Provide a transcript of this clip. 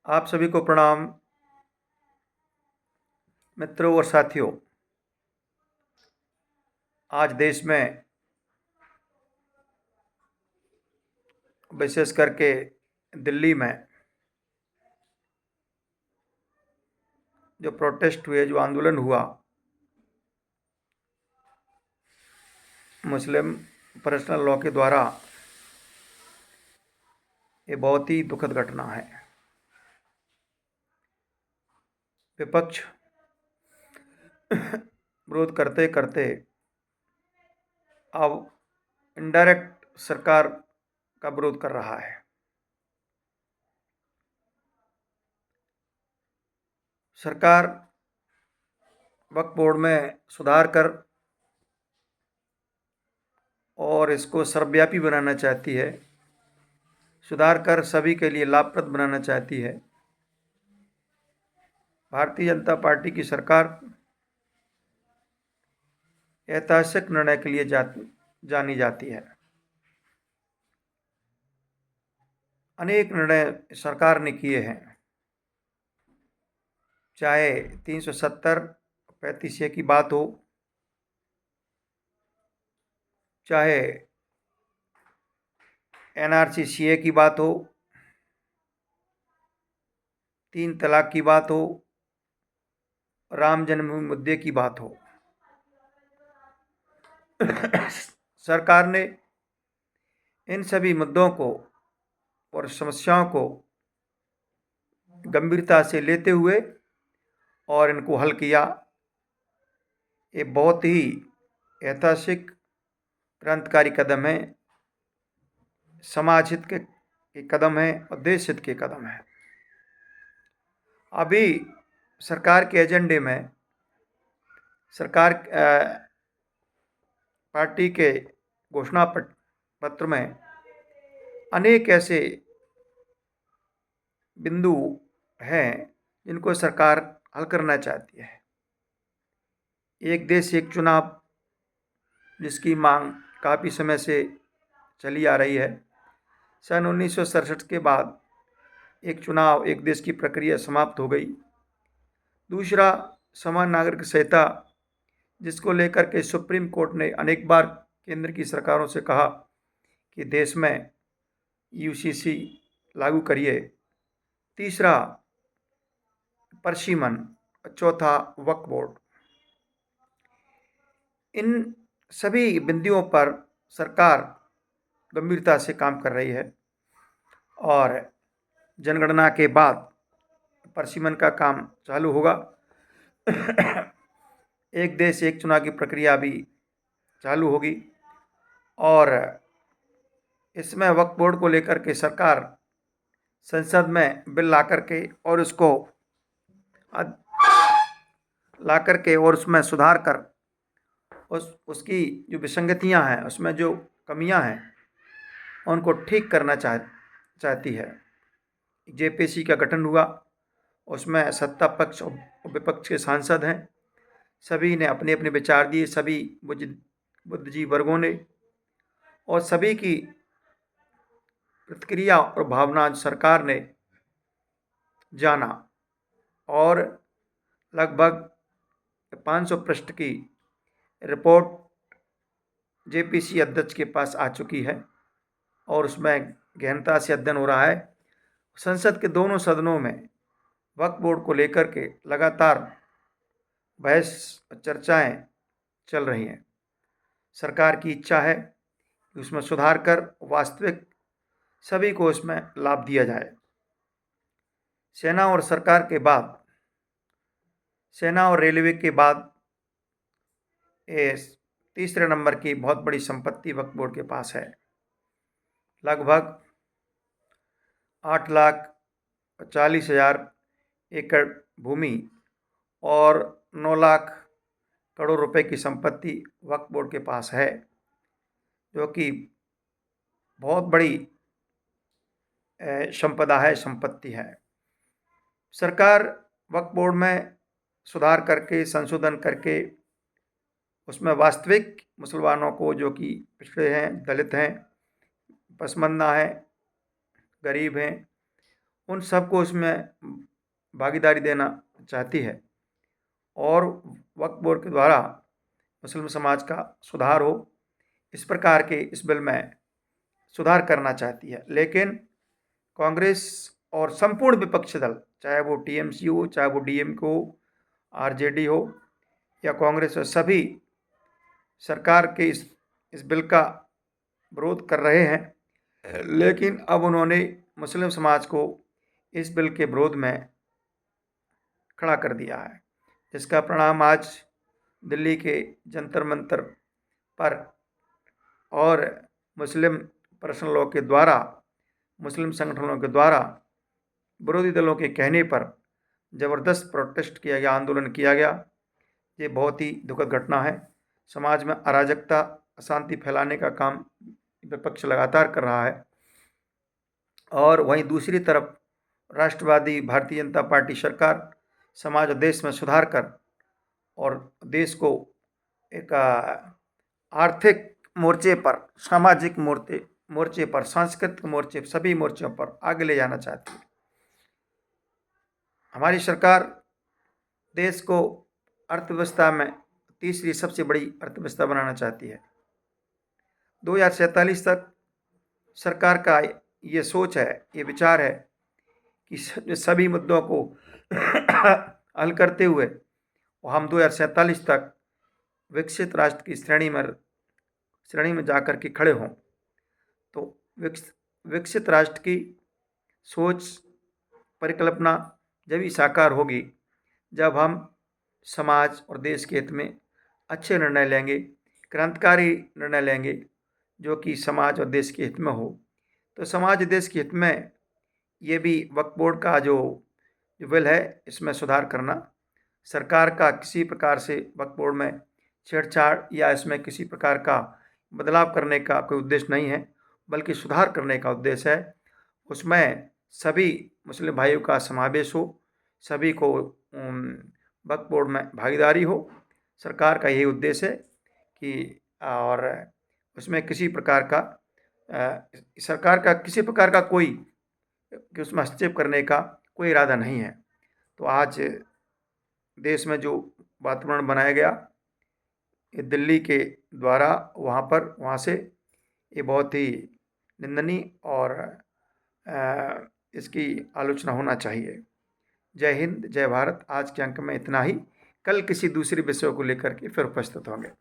आप सभी को प्रणाम। मित्रों और साथियों, आज देश में विशेष करके दिल्ली में जो प्रोटेस्ट हुए, जो आंदोलन हुआ, मुस्लिम पर्सनल लॉ के द्वारा, ये बहुत ही दुखद घटना है। विपक्ष विरोध करते करते अब इनडायरेक्ट सरकार का विरोध कर रहा है। सरकार वक्फ बोर्ड में सुधार कर और इसको सर्वव्यापी बनाना चाहती है, सुधार कर सभी के लिए लाभप्रद बनाना चाहती है। भारतीय जनता पार्टी की सरकार ऐतिहासिक निर्णय के लिए जानी जाती है। अनेक निर्णय सरकार ने किए हैं, चाहे 370 35 की बात हो, चाहे एनआरसी सीए की बात हो, 3 तलाक की बात हो, राम जन्मभूमि मुद्दे की बात हो। सरकार ने इन सभी मुद्दों को और समस्याओं को गंभीरता से लेते हुए और इनको हल किया। ये बहुत ही ऐतिहासिक क्रांतिकारी कदम है, समाज हित के कदम है और देश हित के कदम है। अभी सरकार के एजेंडे में, सरकार पार्टी के घोषणा पत्र में अनेक ऐसे बिंदु हैं जिनको सरकार हल करना चाहती है। एक देश एक चुनाव, जिसकी मांग काफ़ी समय से चली आ रही है। सन 1967 के बाद एक चुनाव एक देश की प्रक्रिया समाप्त हो गई। दूसरा, समान नागरिक संहिता, जिसको लेकर के सुप्रीम कोर्ट ने अनेक बार केंद्र की सरकारों से कहा कि देश में यूसीसी लागू करिए। तीसरा, परसिमन। चौथा, वक्फ बोर्ड। इन सभी बिंदुओं पर सरकार गंभीरता से काम कर रही है और जनगणना के बाद परसिमन का काम चालू होगा। एक देश एक चुनाव की प्रक्रिया भी चालू होगी और इसमें वक्फ बोर्ड को लेकर के सरकार संसद में बिल ला करके और उसको ला करके और उसमें सुधार कर उसकी जो विसंगतियां हैं, उसमें जो कमियां हैं, उनको ठीक करना चाहती है। जेपीसी का गठन हुआ, उसमें सत्ता पक्ष और विपक्ष के सांसद हैं। सभी ने अपने अपने विचार दिए, सभी बुद्धिजीवी वर्गों ने, और सभी की प्रतिक्रिया और भावना सरकार ने जाना और लगभग 500 पृष्ठ की रिपोर्ट जेपीसी अध्यक्ष के पास आ चुकी है और उसमें गहनता से अध्ययन हो रहा है। संसद के दोनों सदनों में वक्फ बोर्ड को लेकर के लगातार बहस चर्चाएं चल रही हैं। सरकार की इच्छा है कि उसमें सुधार कर वास्तविक सभी को इसमें लाभ दिया जाए। सेना और सरकार के बाद, सेना और रेलवे के बाद तीसरे नंबर की बहुत बड़ी संपत्ति वक्फ बोर्ड के पास है। लगभग 8,40,000 एकड़ भूमि और 9 लाख करोड़ रुपए की संपत्ति वक्फ बोर्ड के पास है, जो कि बहुत बड़ी संपदा है, संपत्ति है। सरकार वक्फ बोर्ड में सुधार करके, संशोधन करके उसमें वास्तविक मुसलमानों को, जो कि पिछड़े हैं, दलित हैं, पसमानदा हैं, गरीब हैं, उन सबको उसमें भागीदारी देना चाहती है और वक्फ बोर्ड के द्वारा मुस्लिम समाज का सुधार हो, इस प्रकार के इस बिल में सुधार करना चाहती है। लेकिन कांग्रेस और संपूर्ण विपक्षी दल, चाहे वो टीएमसी हो, चाहे वो डीएमके हो, आरजेडी हो या कांग्रेस हो, सभी सरकार के इस बिल का विरोध कर रहे हैं। लेकिन अब उन्होंने मुस्लिम समाज को इस बिल के विरोध में खड़ा कर दिया है, जिसका परिणाम आज दिल्ली के जंतर मंतर पर और मुस्लिम पर्सनल लॉ के द्वारा, मुस्लिम संगठनों के द्वारा विरोधी दलों के कहने पर ज़बरदस्त प्रोटेस्ट किया गया, आंदोलन किया गया। ये बहुत ही दुखद घटना है। समाज में अराजकता, अशांति फैलाने का काम विपक्ष लगातार कर रहा है और वहीं दूसरी तरफ राष्ट्रवादी भारतीय जनता पार्टी सरकार समाज और देश में सुधार कर और देश को एक आर्थिक मोर्चे पर, सामाजिक मोर्चे पर, सांस्कृतिक मोर्चे, सभी मोर्चों पर आगे ले जाना चाहती है। हमारी सरकार देश को अर्थव्यवस्था में तीसरी सबसे बड़ी अर्थव्यवस्था बनाना चाहती है। 2047 तक सरकार का ये सोच है, ये विचार है कि सभी मुद्दों को हल करते हुए हम 2047 तक विकसित राष्ट्र की श्रेणी में जाकर के खड़े हों। तो विकसित राष्ट्र की सोच, परिकल्पना जब ही साकार होगी जब हम समाज और देश के हित में अच्छे निर्णय लेंगे, क्रांतिकारी निर्णय लेंगे जो कि समाज और देश के हित में हो। तो समाज देश के हित में ये भी वक्फ बोर्ड का जो बिल है, इसमें सुधार करना, सरकार का किसी प्रकार से वक्फ बोर्ड में छेड़छाड़ या इसमें किसी प्रकार का बदलाव करने का कोई उद्देश्य नहीं है, बल्कि सुधार करने का उद्देश्य है। उसमें सभी मुस्लिम भाइयों का समावेश हो, सभी को वक्फ बोर्ड में भागीदारी हो। सरकार का यही उद्देश्य है कि और उसमें किसी प्रकार का सरकार का किसी प्रकार का कोई कि उसमें हस्तक्षेप करने का कोई इरादा नहीं है। तो आज देश में जो वातावरण बनाया गया ये दिल्ली के द्वारा, वहाँ से ये बहुत ही निंदनीय और इसकी आलोचना होना चाहिए। जय हिंद, जय भारत। आज के अंक में इतना ही। कल किसी दूसरे विषय को लेकर के फिर उपस्थित होंगे।